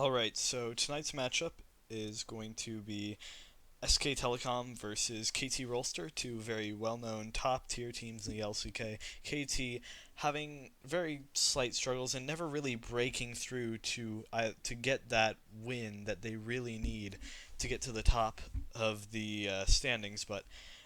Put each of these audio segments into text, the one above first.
Alright, so tonight's matchup is going to be SK Telecom versus KT Rolster, two very well-known top-tier teams in the LCK. KT having very slight struggles and never really breaking through to get that win that they really need to get to the top of the standings. But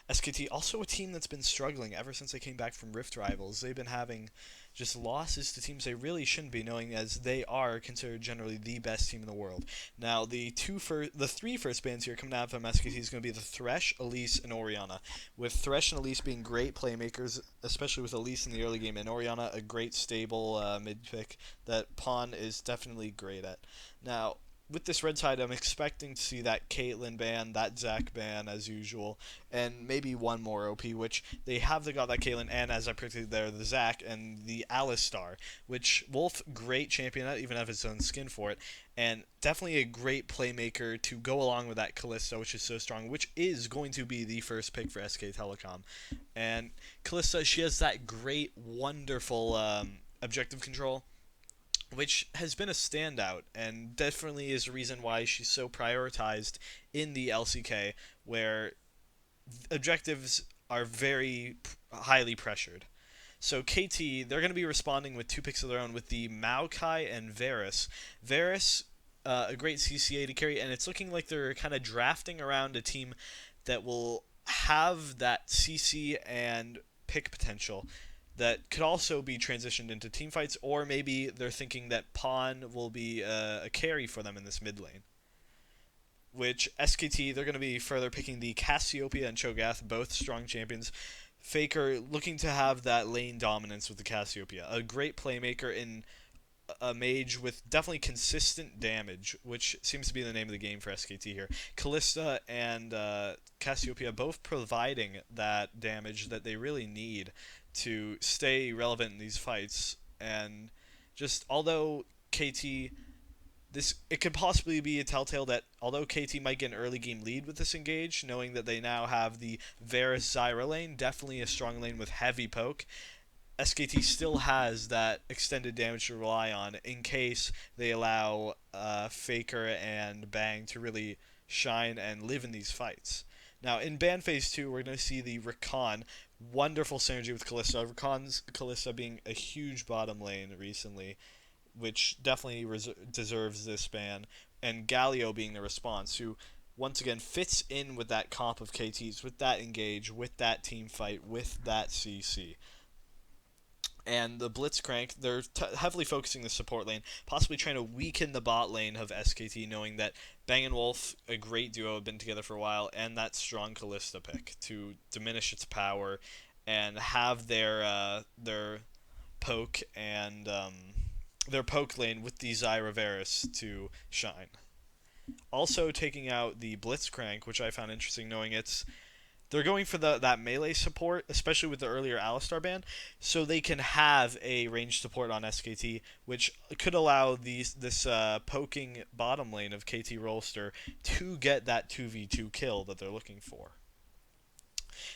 SKT also a team that's been struggling ever since they came back from Rift Rivals. They've been having just losses to teams they really shouldn't be, knowing as they are considered generally the best team in the world. Now, the three first bans here coming out from SKT is going to be the Thresh, Elise, and Orianna. With Thresh and Elise being great playmakers, especially with Elise in the early game, and Orianna a great stable mid pick that Pawn is definitely great at. Now, with this red side, I'm expecting to see that Caitlyn ban, that Zac ban as usual, and maybe one more OP, which they got that Caitlyn, and as I predicted there, the Zac and the Alistar, which Wolf, great champion, that even have his own skin for it, and definitely a great playmaker to go along with that Kalista, which is so strong, which is going to be the first pick for SK Telecom. And Kalista, she has that great, wonderful objective control, which has been a standout and definitely is a reason why she's so prioritized in the LCK, where objectives are very highly pressured. So KT, they're going to be responding with two picks of their own with the Maokai and Varus. Varus, a great CCA to carry, and it's looking like they're kind of drafting around a team that will have that CC and pick potential that could also be transitioned into team fights, or maybe they're thinking that Pawn will be a carry for them in this mid lane. Which SKT, they're going to be further picking the Cassiopeia and Cho'Gath, both strong champions. Faker looking to have that lane dominance with the Cassiopeia. A great playmaker in a mage with definitely consistent damage, which seems to be the name of the game for SKT here. Kalista and Cassiopeia both providing that damage that they really need to stay relevant in these fights. And just although KT, this it could possibly be a telltale that although KT might get an early game lead with this engage, knowing that they now have the Varus Zyra lane, definitely a strong lane with heavy poke, SKT still has that extended damage to rely on in case they allow Faker and Bang to really shine and live in these fights. Now, in Ban Phase 2, we're going to see the Rakan. Wonderful synergy with Kalista. Rakan's Kalista being a huge bottom lane recently, which definitely deserves this ban. And Galio being the response, who once again fits in with that comp of KTs, with that engage, with that team fight, with that CC. And the Blitzcrank, they're heavily focusing the support lane, possibly trying to weaken the bot lane of SKT, knowing that Bang and Wolf, a great duo, have been together for a while, and that strong Kalista pick to diminish its power and have their poke and their poke lane with the Zyra Varus to shine. Also taking out the Blitzcrank, which I found interesting, knowing they're going for that melee support, especially with the earlier Alistar ban, so they can have a ranged support on SKT, which could allow this poking bottom lane of KT Rolster to get that 2v2 kill that they're looking for.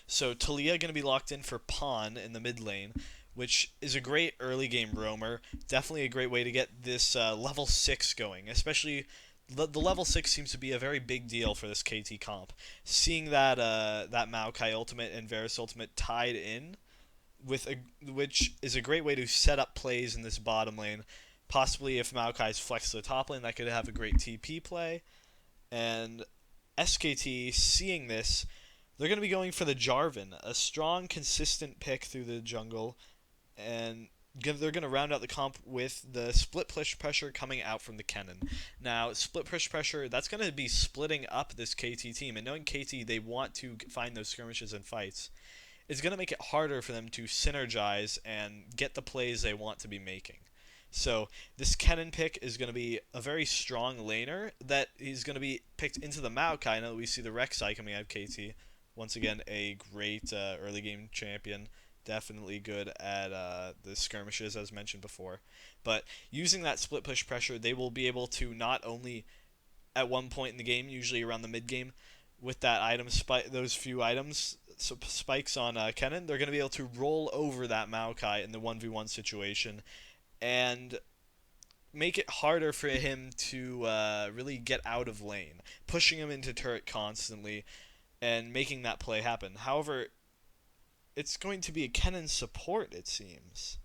So Talia going to be locked in for Pawn in the mid lane, which is a great early game roamer. Definitely a great way to get this level 6 going, especially the level 6 seems to be a very big deal for this KT comp. Seeing that Maokai ultimate and Varus ultimate tied in, which is a great way to set up plays in this bottom lane. Possibly if Maokai's flexed to the top lane, that could have a great TP play. And SKT, seeing this, they're going to be going for the Jarvan, a strong, consistent pick through the jungle, and they're going to round out the comp with the split push pressure coming out from the Kennen. Now, split push pressure, that's going to be splitting up this KT team, and knowing KT, they want to find those skirmishes and fights, it's going to make it harder for them to synergize and get the plays they want to be making. So this Kennen pick is going to be a very strong laner that is going to be picked into the Maokai. Now we see the Rek'Sai coming out of KT. Once again, a great early game champion. Definitely good at the skirmishes, as mentioned before. But using that split push pressure, they will be able to not only at one point in the game, usually around the mid game, with that those few items, so spikes on Kennen, they're going to be able to roll over that Maokai in the 1v1 situation and make it harder for him to really get out of lane, pushing him into turret constantly and making that play happen. However, it's going to be a Kennen support, it seems.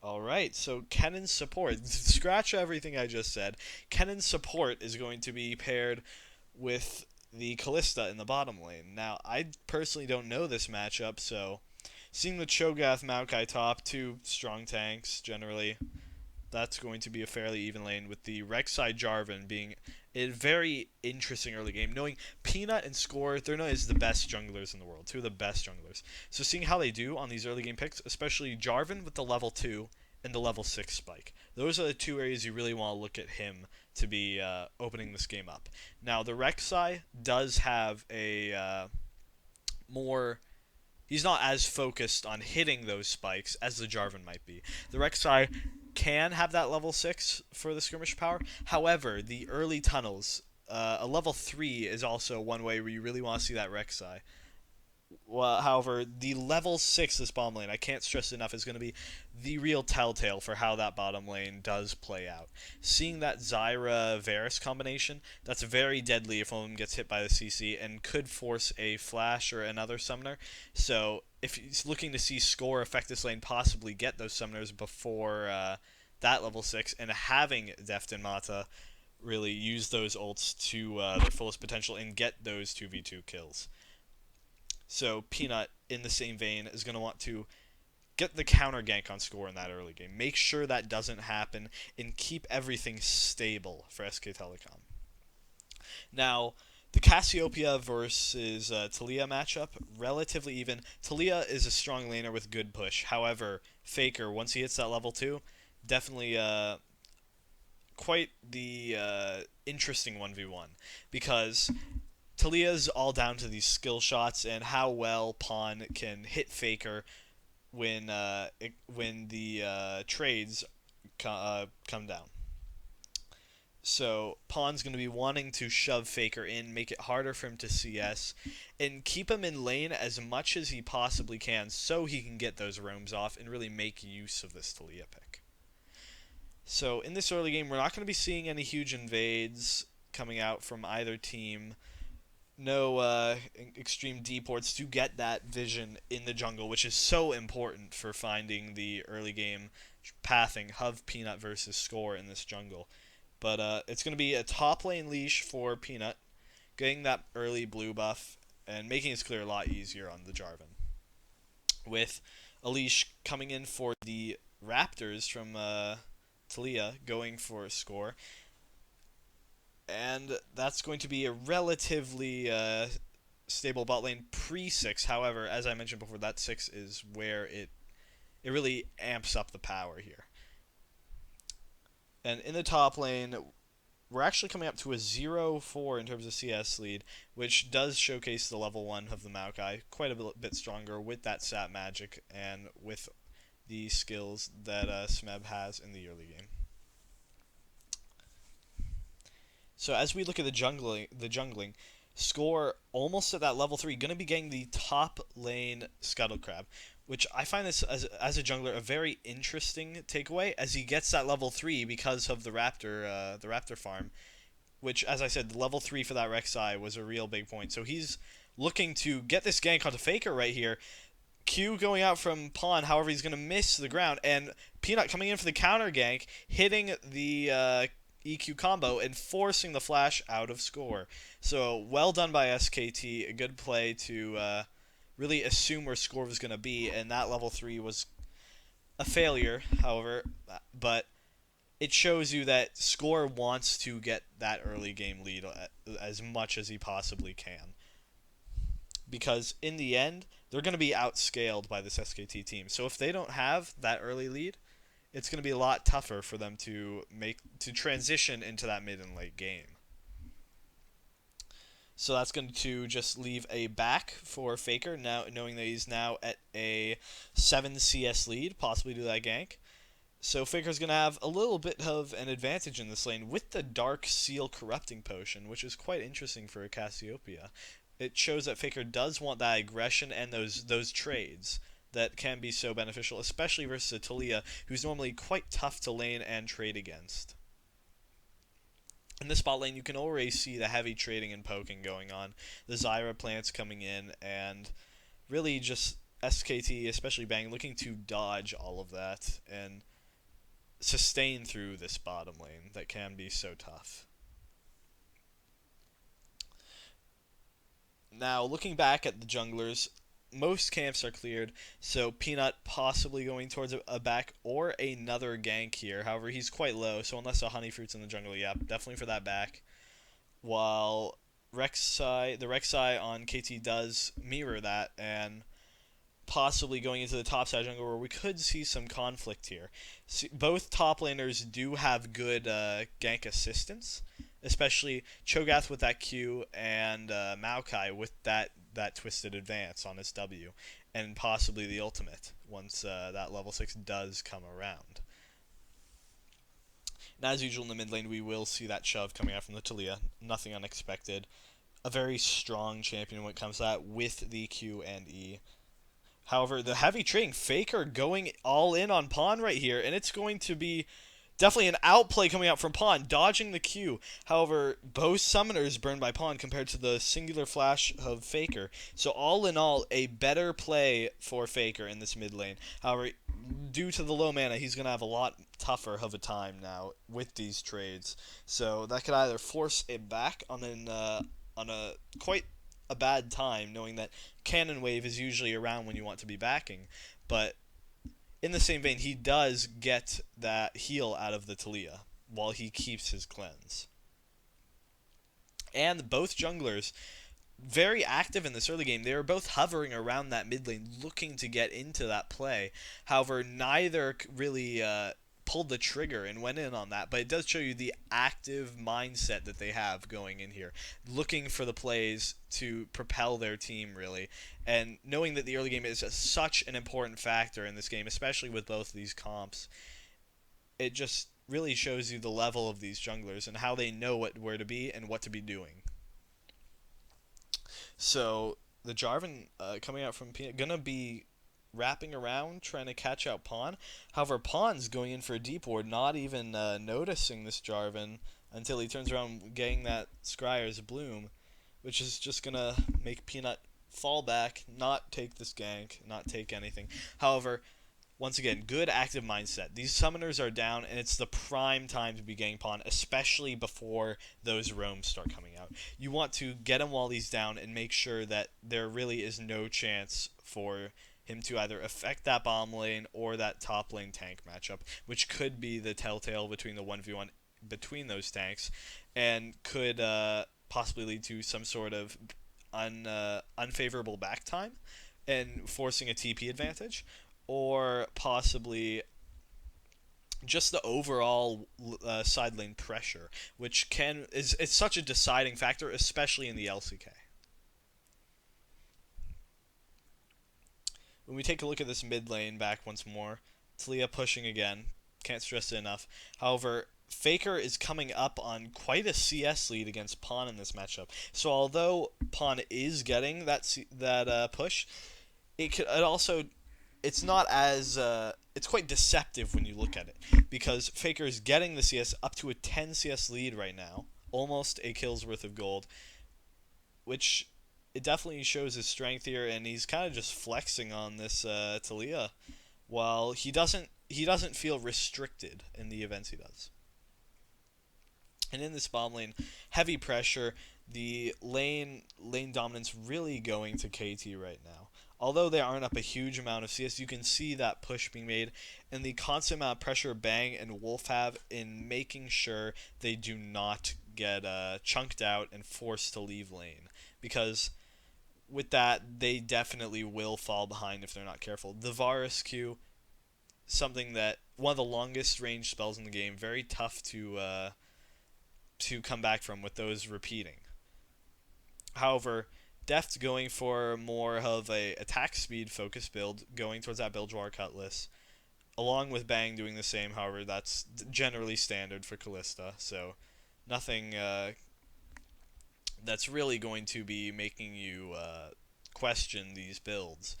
Alright, so Kennen's support. Scratch everything I just said. Kennen's support is going to be paired with the Kalista in the bottom lane. Now, I personally don't know this matchup, so seeing the Cho'Gath Maokai top, two strong tanks generally, that's going to be a fairly even lane, with the Rek'Sai Jarvan being a very interesting early game. Knowing Peanut and Score, they're known as the best junglers in the world, two of the best junglers. So seeing how they do on these early game picks, especially Jarvan with the level 2 and the level 6 spike. Those are the two areas you really want to look at him to be opening this game up. Now, the Rek'Sai does have a more... He's not as focused on hitting those spikes as the Jarvan might be. The Rek'Sai can have that level 6 for the skirmish power. However, the early tunnels, a level 3 is also one way where you really want to see that Rek'Sai. Well, however, the level 6 this bottom lane, I can't stress enough, is going to be the real telltale for how that bottom lane does play out. Seeing that Zyra-Varus combination, that's very deadly if one of them gets hit by the CC and could force a flash or another summoner. So if he's looking to see Score affect this lane, possibly get those summoners before that level 6, and having Deft and Mata really use those ults to their fullest potential and get those 2v2 kills. So Peanut, in the same vein, is going to want to get the counter gank on Score in that early game. Make sure that doesn't happen and keep everything stable for SK Telecom. Now, the Cassiopeia versus Taliyah matchup, relatively even. Taliyah is a strong laner with good push. However, Faker, once he hits that level 2, definitely quite the interesting 1v1. Because Taliyah's all down to these skill shots and how well Pawn can hit Faker when the trades come down. So Pawn's going to be wanting to shove Faker in, make it harder for him to CS, and keep him in lane as much as he possibly can so he can get those roams off and really make use of this Taliyah pick. So in this early game, we're not going to be seeing any huge invades coming out from either team. No extreme deports to get that vision in the jungle, which is so important for finding the early game pathing of Peanut versus Score in this jungle. But it's going to be a top lane leash for Peanut, getting that early blue buff and making his clear a lot easier on the Jarvan. With a leash coming in for the Raptors from Taliyah, going for Score. And that's going to be a relatively stable bot lane pre-6. However, as I mentioned before, that 6 is where it really amps up the power here. And in the top lane, we're actually coming up to a 0-4 in terms of CS lead, which does showcase the level 1 of the Maokai quite a bit stronger with that sap magic and with the skills that Smeb has in the early game. So as we look at the jungling, Score almost at that level 3, going to be getting the top lane Scuttle Crab, which I find this as a jungler a very interesting takeaway, as he gets that level 3 because of the Raptor farm, which, as I said, the level 3 for that Rek'Sai was a real big point. So he's looking to get this gank onto Faker right here. Q going out from Pawn, however, he's going to miss the ground, and Peanut coming in for the counter gank, hitting the EQ combo and forcing the flash out of Score. So well done by SKT, a good play to really assume where Score was going to be, and that level 3 was a failure, however, but it shows you that Score wants to get that early game lead as much as he possibly can. Because in the end, they're going to be outscaled by this SKT team. So if they don't have that early lead, it's going to be a lot tougher for them to transition into that mid and late game. So that's going to just leave a back for Faker, now knowing that he's now at a 7 CS lead, possibly do that gank. So Faker's going to have a little bit of an advantage in this lane with the Dark Seal Corrupting Potion, which is quite interesting for a Cassiopeia. It shows that Faker does want that aggression and those trades that can be so beneficial, especially versus a Talia, who's normally quite tough to lane and trade against. In the spot lane, you can already see the heavy trading and poking going on. The Zyra plants coming in, and really just SKT, especially Bang, looking to dodge all of that and sustain through this bottom lane that can be so tough. Now, looking back at the junglers, most camps are cleared, so Peanut possibly going towards a back or another gank here. However, he's quite low, so unless a Honeyfruit's in the jungle, yeah, definitely for that back. While the Rek'Sai on KT does mirror that, and possibly going into the top side jungle where we could see some conflict here. Both top laners do have good gank assistance, especially Cho'Gath with that Q and Maokai with that twisted advance on his W, and possibly the ultimate once that level 6 does come around. And as usual in the mid lane, we will see that shove coming out from the Talia. Nothing unexpected. A very strong champion when it comes to that with the Q and E. However, the heavy trading, Faker going all in on Pawn right here, and it's going to be definitely an outplay coming out from Pawn, dodging the Q. However, both summoners burned by Pawn compared to the singular flash of Faker. So all in all, a better play for Faker in this mid lane. However, due to the low mana, he's going to have a lot tougher of a time now with these trades. So that could either force it back on a quite a bad time, knowing that Cannon Wave is usually around when you want to be backing, but in the same vein, he does get that heal out of the Talia while he keeps his cleanse. And both junglers, very active in this early game. They were both hovering around that mid lane, looking to get into that play. However, neither really pulled the trigger and went in on that, but it does show you the active mindset that they have going in here, looking for the plays to propel their team, really, and knowing that the early game is such an important factor in this game, especially with both of these comps. It just really shows you the level of these junglers and how they know where to be and what to be doing. So the Jarvan coming out from Peanut gonna be wrapping around trying to catch out Pawn. However, Pawn's going in for a deep ward, not even noticing this Jarvan until he turns around getting that Scryer's Bloom, which is just gonna make Peanut fall back, not take this gank, not take anything. However, once again, good active mindset. These summoners are down, and it's the prime time to be getting Pawn, especially before those roams start coming out. You want to get him while he's down and make sure that there really is no chance for him to either affect that bottom lane or that top lane tank matchup, which could be the telltale between the 1v1 between those tanks, and could possibly lead to some sort of unfavorable back time and forcing a TP advantage, or possibly just the overall side lane pressure, which it's such a deciding factor, especially in the LCK. When we take a look at this mid lane back once more, Talia pushing again, can't stress it enough. However, Faker is coming up on quite a CS lead against Pawn in this matchup. So although Pawn is getting that push, it's not as it's quite deceptive when you look at it, because Faker is getting the CS up to a 10 CS lead right now, almost a kill's worth of gold, which it definitely shows his strength here, and he's kind of just flexing on this Talia, while he doesn't feel restricted in the events he does. And in this bottom lane, heavy pressure, the lane dominance really going to KT right now. Although they aren't up a huge amount of CS, you can see that push being made, and the constant amount of pressure Bang and Wolf have in making sure they do not get chunked out and forced to leave lane. Because with that, they definitely will fall behind if they're not careful. The Varus Q, something that one of the longest range spells in the game, very tough to come back from with those repeating. However, Deft going for more of a attack speed focus build, going towards that Bilgewater Cutlass, along with Bang doing the same. However, that's generally standard for Kalista, so nothing that's really going to be making you question these builds.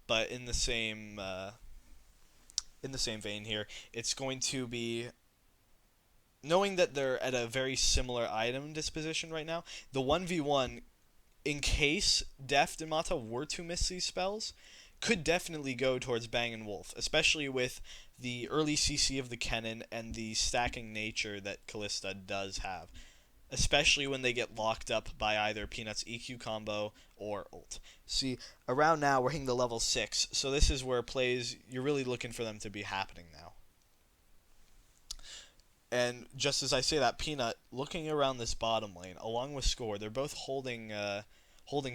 But in the same vein here, it's going to be knowing that they're at a very similar item disposition right now. The 1v1, in case Deft and Mata were to miss these spells, could definitely go towards Bang and Wolf, especially with the early CC of the Kennen and the stacking nature that Callista does have, especially when they get locked up by either Peanut's EQ combo or ult. See, around now we're hitting the level 6, so this is where plays, you're really looking for them to be happening now. And just as I say that, Peanut, looking around this bottom lane, along with Score, they're both holding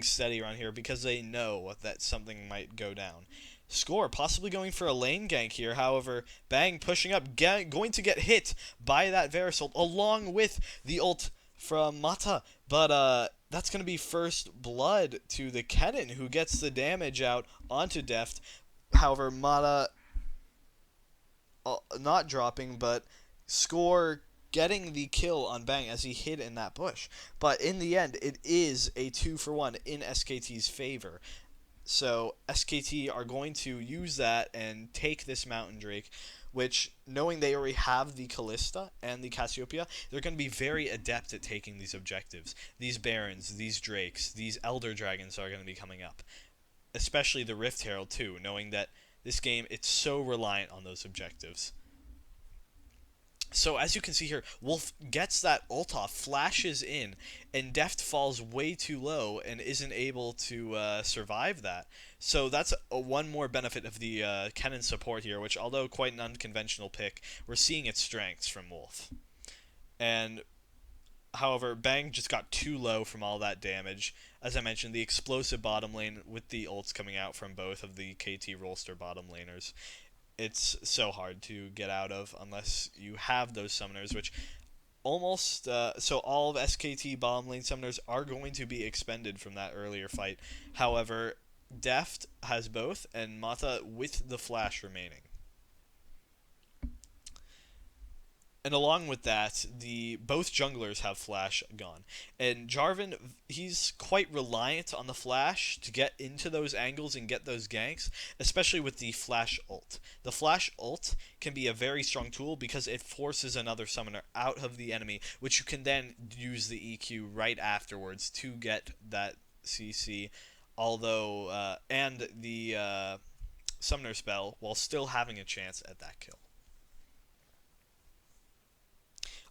steady around here because they know that something might go down. Score possibly going for a lane gank here, however, Bang pushing up, going to get hit by that Verisol, along with the ult from Mata, but that's going to be first blood to the Kennen, who gets the damage out onto Deft. However, Mata not dropping, but Score getting the kill on Bang as he hid in that bush. But in the end, it is a 2-for-1 in SKT's favor. So SKT are going to use that and take this Mountain Drake, which, knowing they already have the Callista and the Cassiopeia, they're going to be very adept at taking these objectives. These Barons, these Drakes, these Elder Dragons are going to be coming up. Especially the Rift Herald too, knowing that this game, it's so reliant on those objectives. So as you can see here, Wolf gets that ult off, flashes in, and Deft falls way too low and isn't able to survive that. So that's one more benefit of the Kennen support here, which, although quite an unconventional pick, we're seeing its strengths from Wolf. And however, Bang just got too low from all that damage. As I mentioned, the explosive bottom lane with the ults coming out from both of the KT Rolster bottom laners, it's so hard to get out of unless you have those summoners, which almost so all of SKT bottom lane summoners are going to be expended from that earlier fight. However, Deft has both, and Mata with the flash remaining. And along with that, both junglers have flash gone. And Jarvan, he's quite reliant on the flash to get into those angles and get those ganks, especially with the flash ult. The flash ult can be a very strong tool because it forces another summoner out of the enemy, which you can then use the EQ right afterwards to get that CC, although and the summoner spell, while still having a chance at that kill.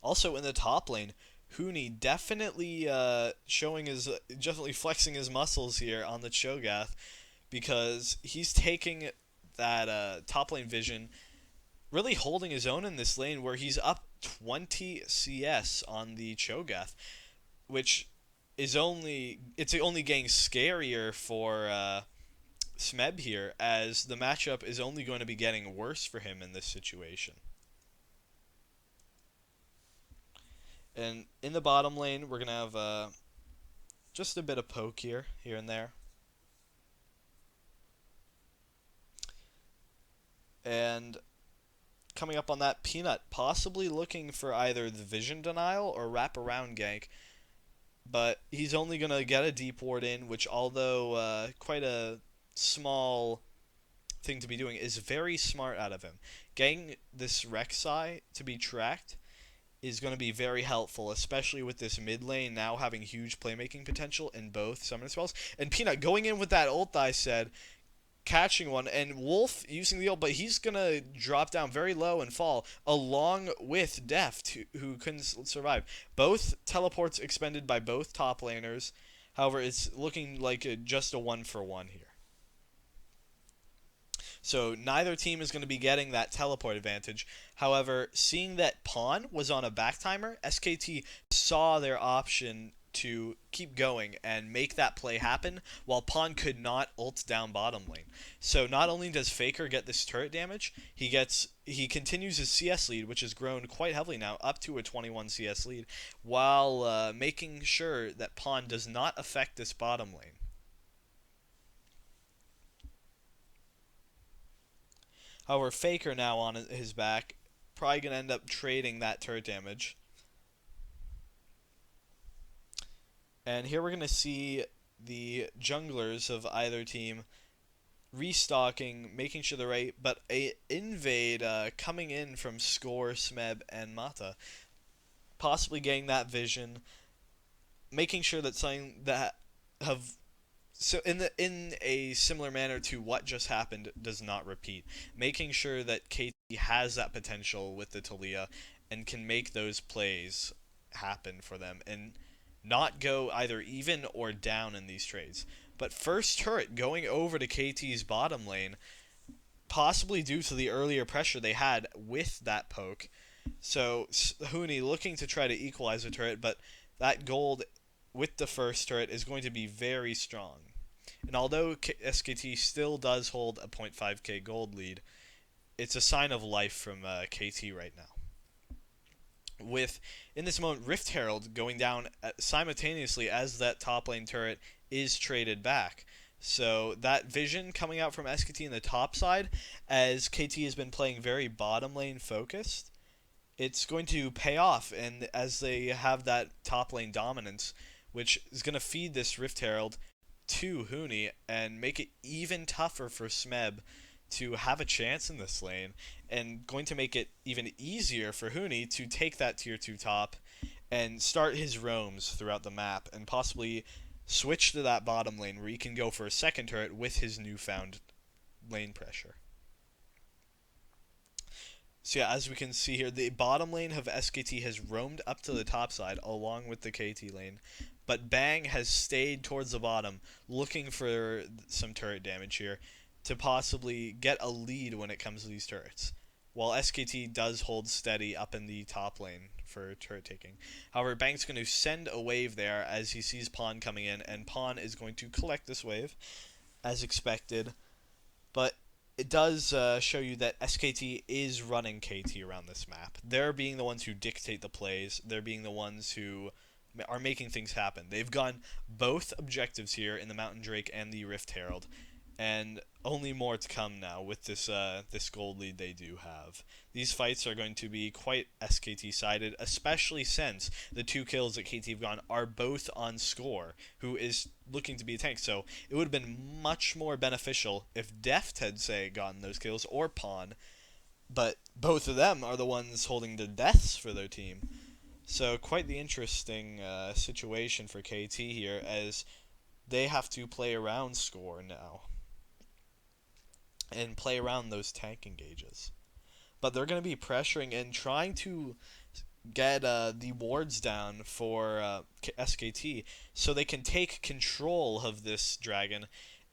Also in the top lane, Huni definitely definitely flexing his muscles here on the Cho'Gath, because he's taking that top lane vision, really holding his own in this lane where he's up 20 CS on the Cho'Gath, which is only getting scarier for Smeb here, as the matchup is only going to be getting worse for him in this situation. And in the bottom lane, we're going to have just a bit of poke here and there. And coming up on that, Peanut possibly looking for either the vision denial or wraparound gank. But he's only going to get a deep ward in, which, although quite a small thing to be doing, is very smart out of him. Getting this Rek'Sai to be tracked is going to be very helpful, especially with this mid lane now having huge playmaking potential in both summon spells. And Peanut going in with that ult I said, catching one, and Wolf using the ult, but he's going to drop down very low and fall, along with Deft, who couldn't survive. Both teleports expended by both top laners. However, it's looking like just a 1-for-1 here. So neither team is going to be getting that teleport advantage. However, seeing that Pawn was on a back timer, SKT saw their option to keep going and make that play happen, while Pawn could not ult down bottom lane. So not only does Faker get this turret damage, he continues his CS lead, which has grown quite heavily now, up to a 21 CS lead, while making sure that Pawn does not affect this bottom lane. However, Faker now on his back, probably going to end up trading that turret damage. And here we're going to see the junglers of either team restocking, making sure they're right, but a invade coming in from Score, Smeb, and Mata, possibly getting that vision, making sure that something that have so in a similar manner to what just happened does not repeat. Making sure that KT has that potential with the Talia and can make those plays happen for them and not go either even or down in these trades. But first turret going over to KT's bottom lane, possibly due to the earlier pressure they had with that poke. So Huni looking to try to equalize the turret, but that gold with the first turret is going to be very strong. And although SKT still does hold a 0.5k gold lead, it's a sign of life from KT right now. With, in this moment, Rift Herald going down simultaneously as that top lane turret is traded back. So that vision coming out from SKT in the top side, as KT has been playing very bottom lane focused, it's going to pay off, and as they have that top lane dominance, which is going to feed this Rift Herald to Huni and make it even tougher for Smeb to have a chance in this lane, and going to make it even easier for Huni to take that tier 2 top and start his roams throughout the map and possibly switch to that bottom lane where he can go for a second turret with his newfound lane pressure. So yeah, as we can see here, the bottom lane of SKT has roamed up to the top side along with the KT lane, but Bang has stayed towards the bottom looking for some turret damage here to possibly get a lead when it comes to these turrets, while SKT does hold steady up in the top lane for turret taking. However, Bang's going to send a wave there as he sees Pawn coming in, and Pawn is going to collect this wave as expected, but it does show you that SKT is running KT around this map. They're being the ones who dictate the plays. They're being the ones who are making things happen. They've gone both objectives here in the Mountain Drake and the Rift Herald, and only more to come now with this this gold lead they do have. These fights are going to be quite SKT sided, especially since the 2 kills that KT have gone are both on Score, who is looking to be a tank. So it would have been much more beneficial if Deft had, say, gotten those kills, or Pawn, but both of them are the ones holding the deaths for their team. So quite the interesting situation for KT here, as they have to play around Score now and play around those tank engages. But they're going to be pressuring and trying to get the wards down for SKT so they can take control of this dragon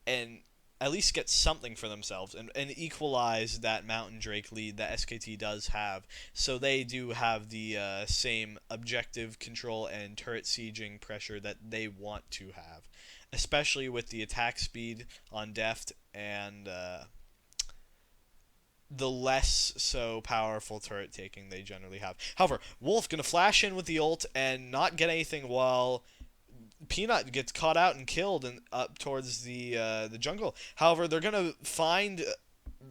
and at least get something for themselves and equalize that Mountain Drake lead that SKT does have, so they do have the same objective control and turret sieging pressure that they want to have, especially with the attack speed on Deft and the less so powerful turret taking they generally have. However, Wolf gonna flash in with the ult and not get anything while Peanut gets caught out and killed and up towards the jungle. However, they're gonna find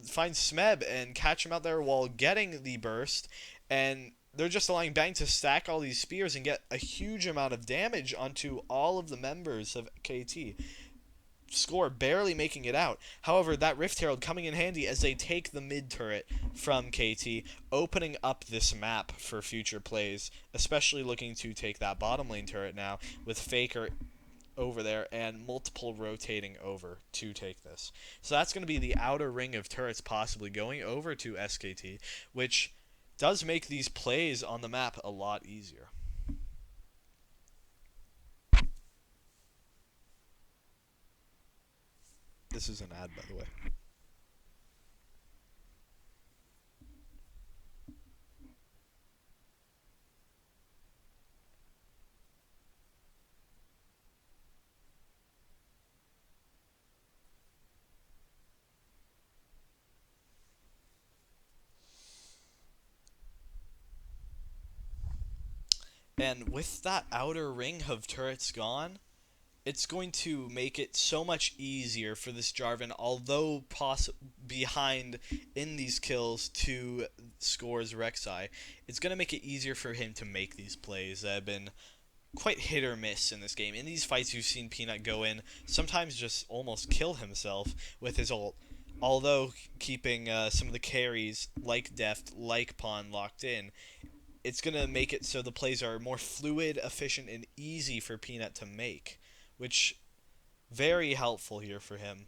Smeb and catch him out there while getting the burst, and they're just allowing Bang to stack all these spears and get a huge amount of damage onto all of the members of KT. Score barely making it out. However, that Rift Herald coming in handy as they take the mid turret from KT, opening up this map for future plays, especially looking to take that bottom lane turret now with Faker over there and multiple rotating over to take this. So that's going to be the outer ring of turrets possibly going over to SKT, which does make these plays on the map a lot easier. This is an ad, by the way. And with that outer ring of turrets gone, it's going to make it so much easier for this Jarvan, although behind in these kills to Score's Rek'Sai. It's going to make it easier for him to make these plays that have been quite hit or miss in this game. In these fights, you've seen Peanut go in, sometimes just almost kill himself with his ult, although keeping some of the carries like Deft, like Pawn locked in. It's going to make it so the plays are more fluid, efficient, and easy for Peanut to make, which very helpful here for him.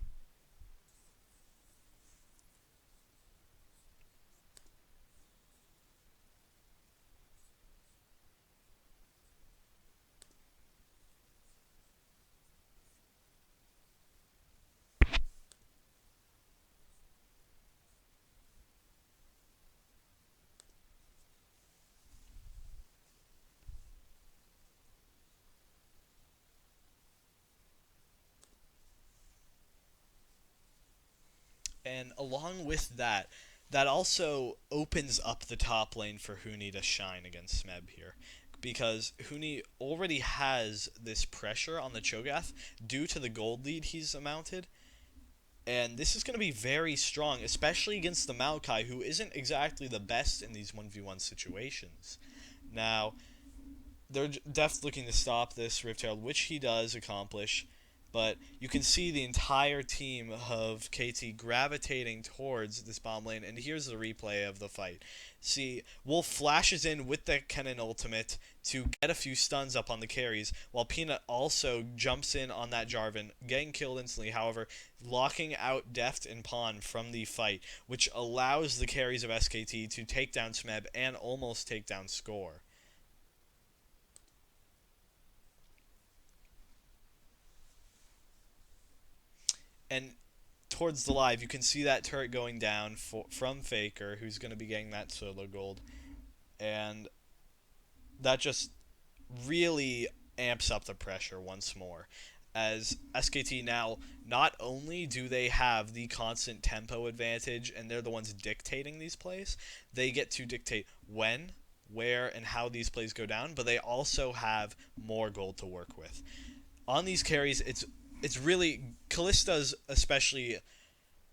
And along with that, that also opens up the top lane for Huni to shine against Smeb here. Because Huni already has this pressure on the Cho'Gath due to the gold lead he's mounted. And this is going to be very strong, especially against the Maokai, who isn't exactly the best in these 1v1 situations. Now, they're definitely looking to stop this Rift Herald, which he does accomplish. But you can see the entire team of KT gravitating towards this bomb lane, and here's the replay of the fight. See, Wolf flashes in with the Kennen ultimate to get a few stuns up on the carries, while Peanut also jumps in on that Jarvan, getting killed instantly, however, locking out Deft and Pawn from the fight, which allows the carries of SKT to take down Smeb and almost take down Score. And towards the live, you can see that turret going down from Faker, who's going to be getting that solo gold. And that just really amps up the pressure once more. As SKT now, not only do they have the constant tempo advantage, and they're the ones dictating these plays, they get to dictate when, where, and how these plays go down, but they also have more gold to work with. On these carries, it's really Kallista's especially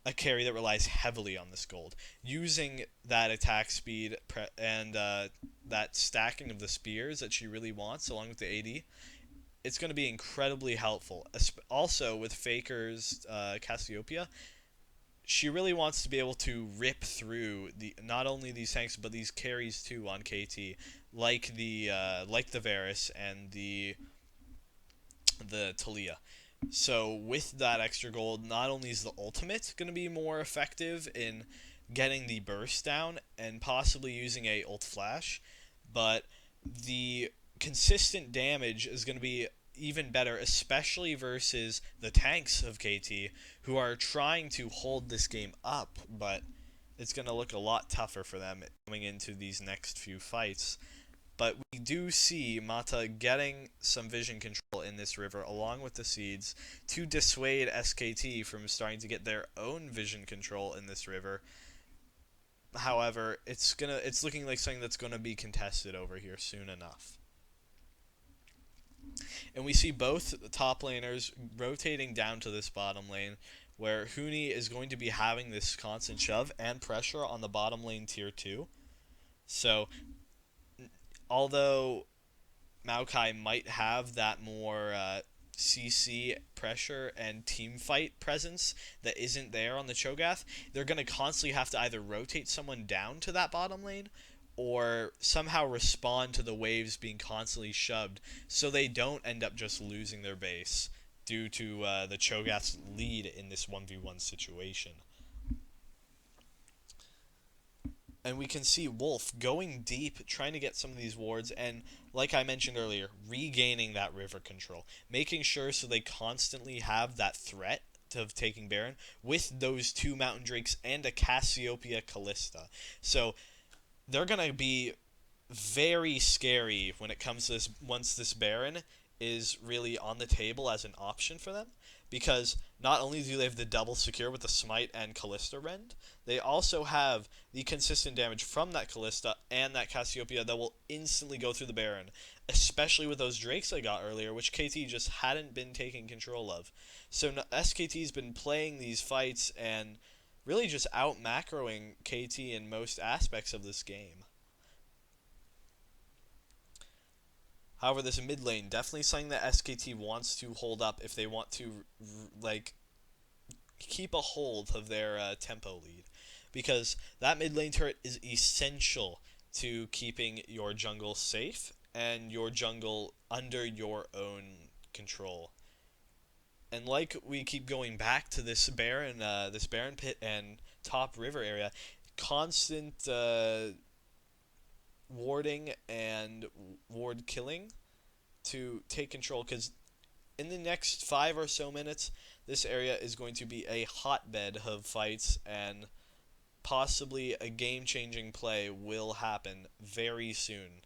a carry that relies heavily on this gold, using that attack speed and that stacking of the spears that she really wants, along with the AD. It's going to be incredibly helpful. Also, with Faker's Cassiopeia, she really wants to be able to rip through the not only these tanks but these carries too on KT, like the Varus and the Talia. So with that extra gold, not only is the ultimate going to be more effective in getting the burst down and possibly using a ult flash, but the consistent damage is going to be even better, especially versus the tanks of KT, who are trying to hold this game up, but it's going to look a lot tougher for them coming into these next few fights. But we do see Mata getting some vision control in this river along with the seeds to dissuade SKT from starting to get their own vision control in this river. However, it's looking like something that's gonna be contested over here soon enough. And we see both top laners rotating down to this bottom lane, where Huni is going to be having this constant shove and pressure on the bottom lane tier 2. So although Maokai might have that more CC pressure and team fight presence that isn't there on the Cho'Gath, they're going to constantly have to either rotate someone down to that bottom lane or somehow respond to the waves being constantly shoved so they don't end up just losing their base due to the Cho'Gath's lead in this 1v1 situation. And we can see Wolf going deep, trying to get some of these wards, and like I mentioned earlier, regaining that river control, making sure so they constantly have that threat of taking Baron with those two Mountain Drakes and a Cassiopeia Callista. So they're going to be very scary when it comes to this once this Baron is really on the table as an option for them, because not only do they have the double secure with the Smite and Callista Rend, they also have the consistent damage from that Callista and that Cassiopeia that will instantly go through the Baron, especially with those Drakes I got earlier, which KT just hadn't been taking control of. So SKT's been playing these fights and really just out macroing KT in most aspects of this game. However, this mid lane definitely something that SKT wants to hold up if they want to like keep a hold of their tempo lead, because that mid lane turret is essential to keeping your jungle safe and your jungle under your own control. And like we keep going back to this Baron pit and top river area, constant warding and ward killing to take control, because in the next 5 or so minutes, this area is going to be a hotbed of fights, and possibly a game-changing play will happen very soon.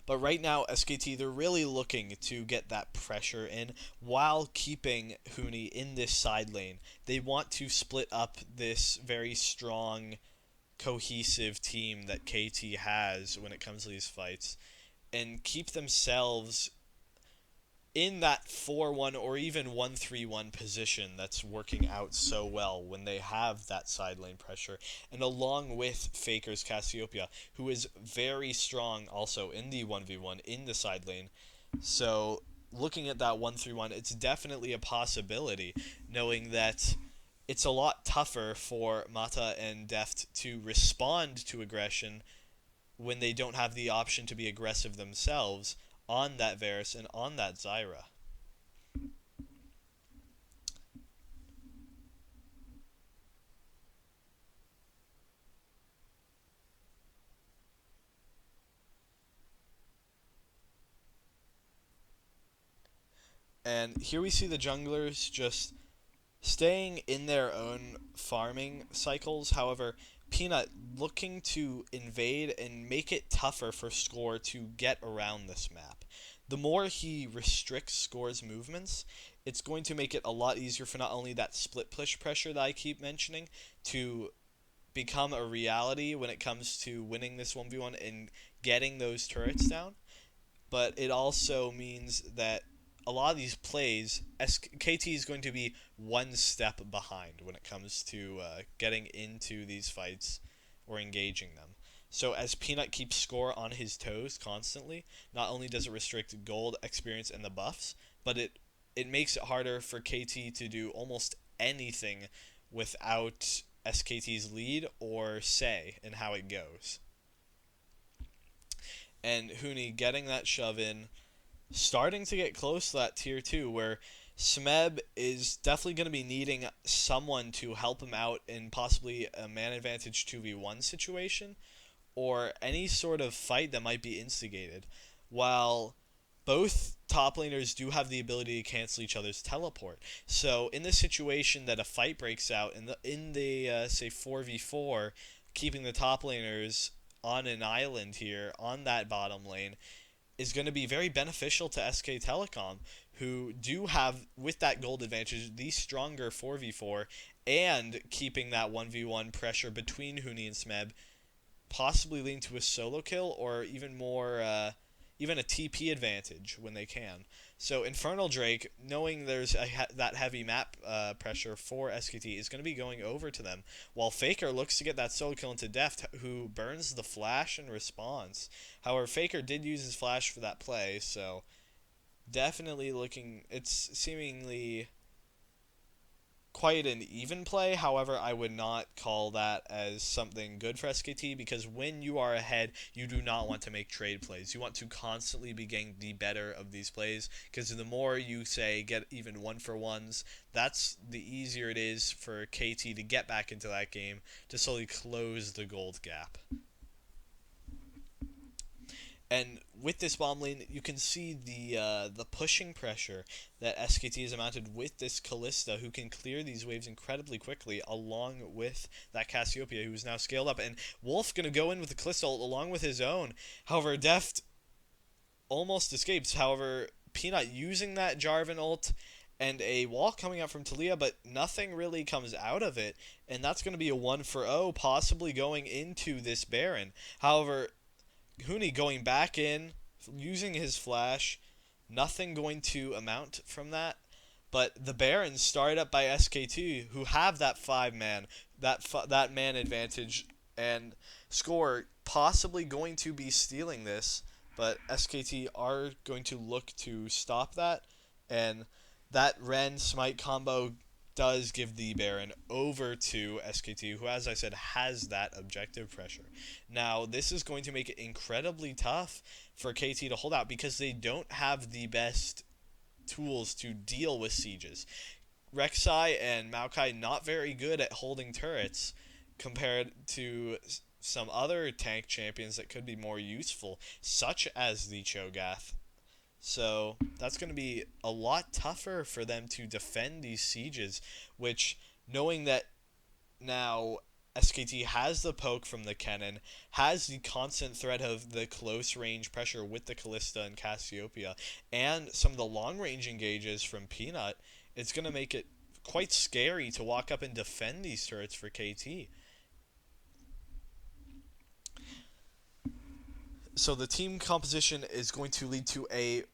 But right now, SKT, they're really looking to get that pressure in while keeping Huni in this side lane. They want to split up this very strong, cohesive team that KT has when it comes to these fights, and keep themselves in that 4-1 or even 1-3-1 position that's working out so well when they have that side lane pressure, and along with Faker's Cassiopeia, who is very strong also in the 1v1 in the side lane. So looking at that 1-3-1, it's definitely a possibility, knowing that it's a lot tougher for Mata and Deft to respond to aggression when they don't have the option to be aggressive themselves on that Varus and on that Zyra. And here we see the junglers just staying in their own farming cycles. However, Peanut looking to invade and make it tougher for Score to get around this map. The more he restricts Score's movements, it's going to make it a lot easier for not only that split push pressure that I keep mentioning to become a reality when it comes to winning this 1v1 and getting those turrets down, but it also means that a lot of these plays, KT is going to be one step behind when it comes to getting into these fights or engaging them. So as Peanut keeps Score on his toes constantly, not only does it restrict gold, experience, and the buffs, but it makes it harder for KT to do almost anything without SKT's lead or say in how it goes. And Huni getting that shove in, starting to get close to that tier 2, where Smeb is definitely going to be needing someone to help him out in possibly a man advantage 2v1 situation, or any sort of fight that might be instigated, while both top laners do have the ability to cancel each other's teleport. So in the situation that a fight breaks out in the say 4v4, keeping the top laners on an island here on that bottom lane is going to be very beneficial to SK Telecom, who do have, with that gold advantage, the stronger 4v4, and keeping that 1v1 pressure between Huni and Smeb, possibly leading to a solo kill or even more, even a TP advantage when they can. So Infernal Drake, knowing there's that heavy map pressure for SKT, is going to be going over to them, while Faker looks to get that solo kill into Deft, who burns the flash in response. However, Faker did use his flash for that play, so definitely looking, it's seemingly quite an even play. However, I would not call that as something good for SKT, because when you are ahead, you do not want to make trade plays. You want to constantly be getting the better of these plays, because the more you say get even 1-for-1s, that's the easier it is for KT to get back into that game to slowly close the gold gap. And with this bomb lane, you can see the pushing pressure that SKT has mounted with this Kalista, who can clear these waves incredibly quickly, along with that Cassiopeia, who is now scaled up. And Wolf going to go in with the Kalista along with his own. However, Deft almost escapes. However, Peanut using that Jarvan ult and a wall coming out from Talia, but nothing really comes out of it. And that's going to be a 1-for-0, possibly going into this Baron. However, Huni going back in, using his flash, nothing going to amount from that. But the Barons started up by SK2, who have that 5-man, that man advantage and Score possibly going to be stealing this, but SKT are going to look to stop that, and that Ren Smite combo does give the Baron over to SKT, who, as I said, has that objective pressure. Now, this is going to make it incredibly tough for KT to hold out because they don't have the best tools to deal with sieges. Rek'Sai and Maokai not very good at holding turrets compared to some other tank champions that could be more useful, such as the Cho'Gath. So that's going to be a lot tougher for them to defend these sieges, which, knowing that now SKT has the poke from the Kennen, has the constant threat of the close range pressure with the Callista and Cassiopeia, and some of the long range engages from Peanut, it's going to make it quite scary to walk up and defend these turrets for KT. So the team composition is going to lead to a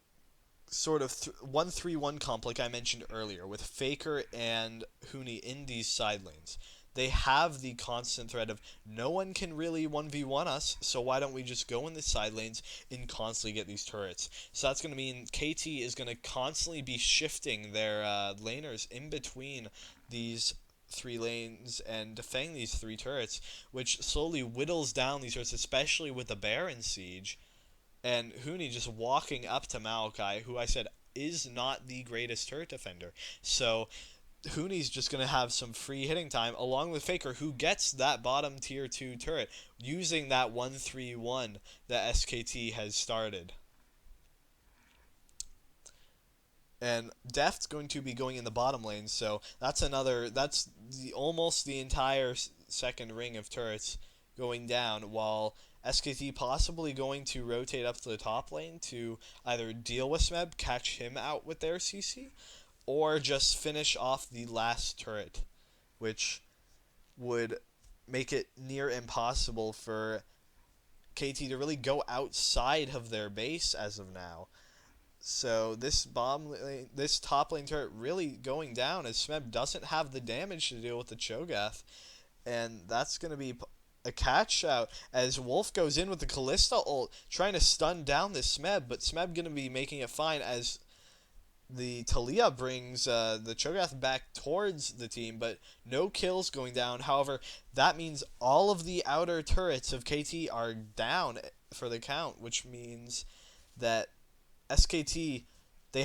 sort of 1-3-1 comp like I mentioned earlier, with Faker and Huni in these side lanes. They have the constant threat of no one can really 1v1 us, so why don't we just go in the side lanes and constantly get these turrets. So that's going to mean KT is going to constantly be shifting their laners in between these three lanes and defending these three turrets, which slowly whittles down these turrets, especially with the Baron siege. And Huni just walking up to Maokai, who I said is not the greatest turret defender. So Huni's just going to have some free hitting time, along with Faker, who gets that bottom tier 2 turret, using that 1-3-1 that SKT has started. And Deft's going to be going in the bottom lane, so that's almost the entire second ring of turrets going down, while SKT possibly going to rotate up to the top lane to either deal with Smeb, catch him out with their CC, or just finish off the last turret, which would make it near impossible for KT to really go outside of their base as of now. So this this top lane turret really going down, as Smeb doesn't have the damage to deal with the Cho'Gath, and that's going to be a catch out as Wolf goes in with the Callista ult, trying to stun down this Smeb, but Smeb going to be making it fine as the Talia brings the Cho'Gath back towards the team, but no kills going down. However, that means all of the outer turrets of KT are down for the count, which means that SKT they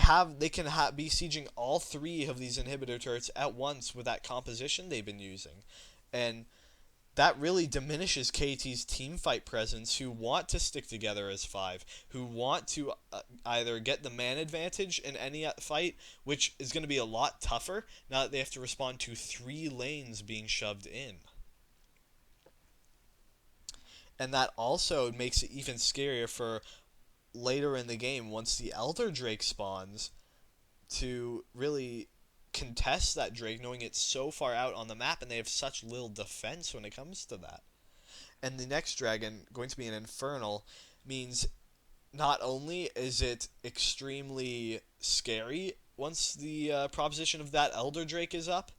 can be sieging all three of these inhibitor turrets at once with that composition they've been using, and that really diminishes KT's teamfight presence, who want to stick together as five, who want to either get the man advantage in any fight, which is going to be a lot tougher now that they have to respond to three lanes being shoved in. And that also makes it even scarier for later in the game, once the Elder Drake spawns, to really contest that Drake, knowing it's so far out on the map and they have such little defense when it comes to that. And the next dragon, going to be an Infernal, means not only is it extremely scary once the proposition of that Elder Drake is up,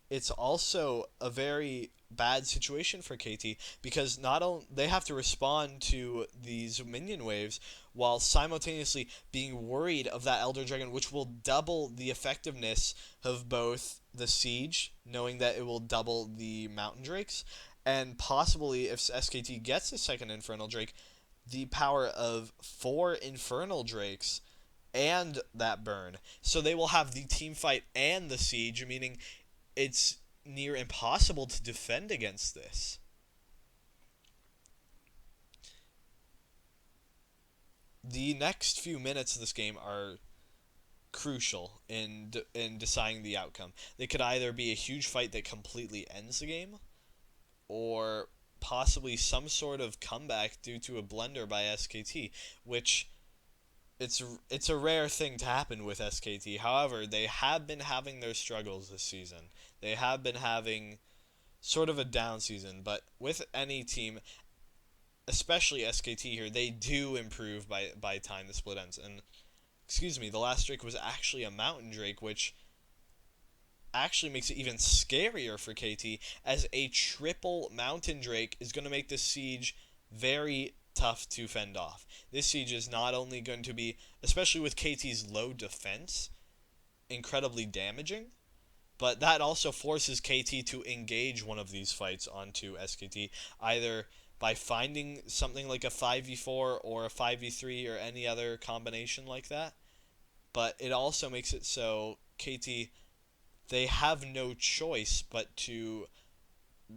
it's also a very bad situation for KT, because not only they have to respond to these minion waves while simultaneously being worried of that Elder Dragon, which will double the effectiveness of both the siege, knowing that it will double the mountain drakes, and possibly, if SKT gets a second Infernal Drake, the power of 4 Infernal Drakes and that burn. So they will have the team fight and the siege, meaning it's near impossible to defend against this. The next few minutes of this game are crucial in deciding the outcome. They could either be a huge fight that completely ends the game, or possibly some sort of comeback due to a blunder by SKT, which it's a rare thing to happen with SKT. However, they have been having their struggles this season. They have been having sort of a down season, but with any team, especially SKT here, they do improve by time the split ends. And excuse me, the last Drake was actually a Mountain Drake, which actually makes it even scarier for KT, as a triple Mountain Drake is going to make this siege very tough to fend off. This siege is not only going to be, especially with KT's low defense, incredibly damaging, but that also forces KT to engage one of these fights onto SKT, either by finding something like a 5v4 or a 5v3 or any other combination like that. But it also makes it so KT, they have no choice but to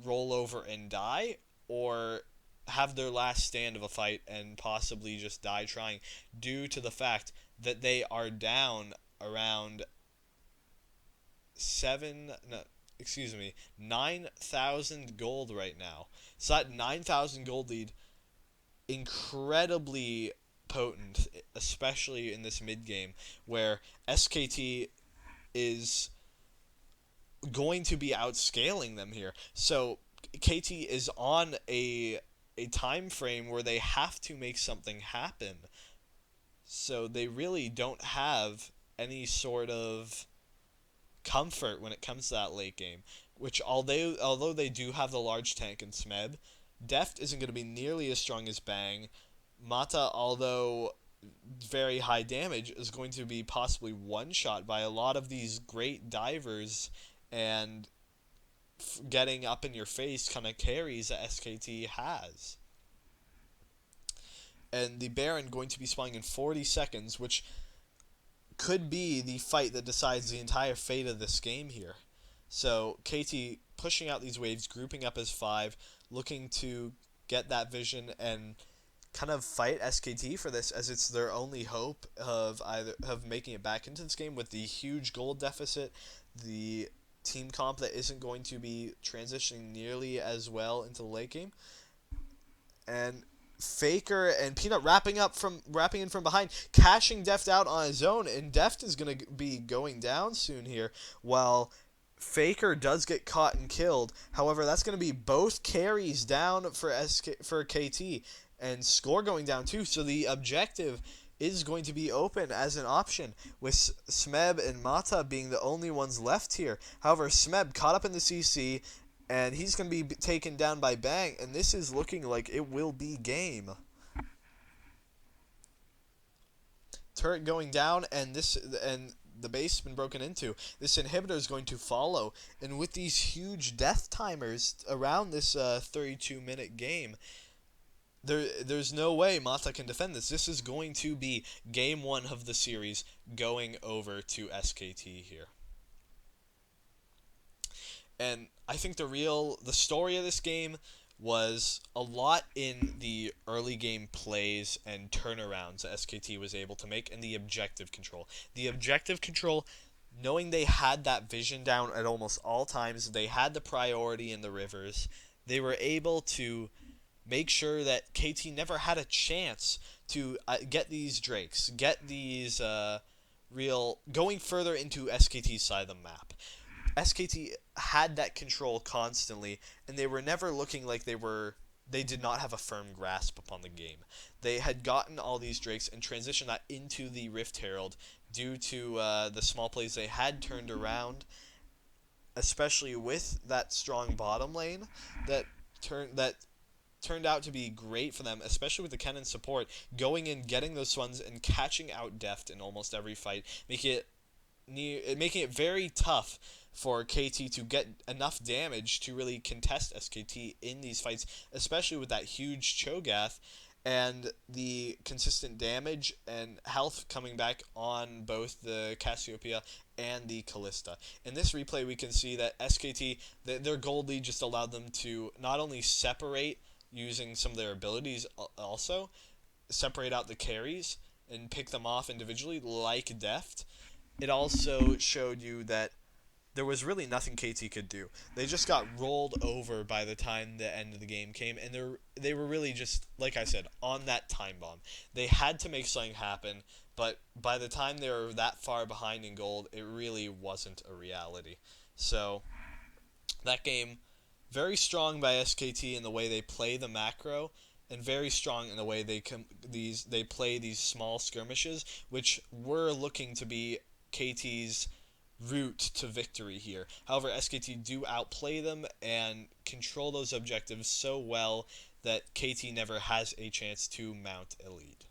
roll over and die, or have their last stand of a fight and possibly just die trying, due to the fact that they are down around 9,000 gold right now. So that 9,000 gold lead, incredibly potent, especially in this mid game where SKT is going to be outscaling them here. So KT is on a time frame where they have to make something happen. So they really don't have any sort of comfort when it comes to that late game. Which, although they do have the large tank in Smeb, Deft isn't going to be nearly as strong as Bang. Mata, although very high damage, is going to be possibly one-shot by a lot of these great divers and getting up in your face kind of carries that SKT has. And the Baron going to be spawning in 40 seconds, which could be the fight that decides the entire fate of this game here. So KT pushing out these waves, grouping up as 5, looking to get that vision and kind of fight SKT for this, as it's their only hope of making it back into this game with the huge gold deficit, the team comp that isn't going to be transitioning nearly as well into the late game, and Faker and Peanut wrapping in from behind, cashing Deft out on his own, and Deft is going to be going down soon here, while Faker does get caught and killed. However, that's going to be both carries down for KT, and score going down too. So the objective is going to be open as an option, with Smeb and Mata being the only ones left here. However, Smeb caught up in the CC, and he's going to be taken down by Bang, and this is looking like it will be game. Turret going down, and the base has been broken into. This inhibitor is going to follow, and with these huge death timers around this 32-minute game, there's no way Mata can defend this. This is going to be game 1 of the series going over to SKT here. And I think the story of this game was a lot in the early game plays and turnarounds that SKT was able to make, and the objective control. The objective control, knowing they had that vision down at almost all times, they had the priority in the rivers, they were able to make sure that KT never had a chance to get these Drakes, get these going further into SKT's side of the map. SKT had that control constantly, and they were never looking like they did not have a firm grasp upon the game. They had gotten all these Drakes and transitioned that into the Rift Herald due to the small plays they had turned around, especially with that strong bottom lane that turned out to be great for them, especially with the Kennen support, going in, getting those ones, and catching out Deft in almost every fight, making it very tough for KT to get enough damage to really contest SKT in these fights, especially with that huge Cho'Gath and the consistent damage and health coming back on both the Cassiopeia and the Callista. In this replay, we can see that SKT, their gold lead just allowed them to not only separate using some of their abilities, also separate out the carries and pick them off individually like Deft. It also showed you that there was really nothing KT could do. They just got rolled over by the time the end of the game came, and they were really just, like I said, on that time bomb. They had to make something happen, but by the time they were that far behind in gold, it really wasn't a reality. So that game, very strong by SKT in the way they play the macro, and very strong in the way they play these small skirmishes, which were looking to be KT's route to victory here. However, SKT do outplay them and control those objectives so well that KT never has a chance to mount a lead.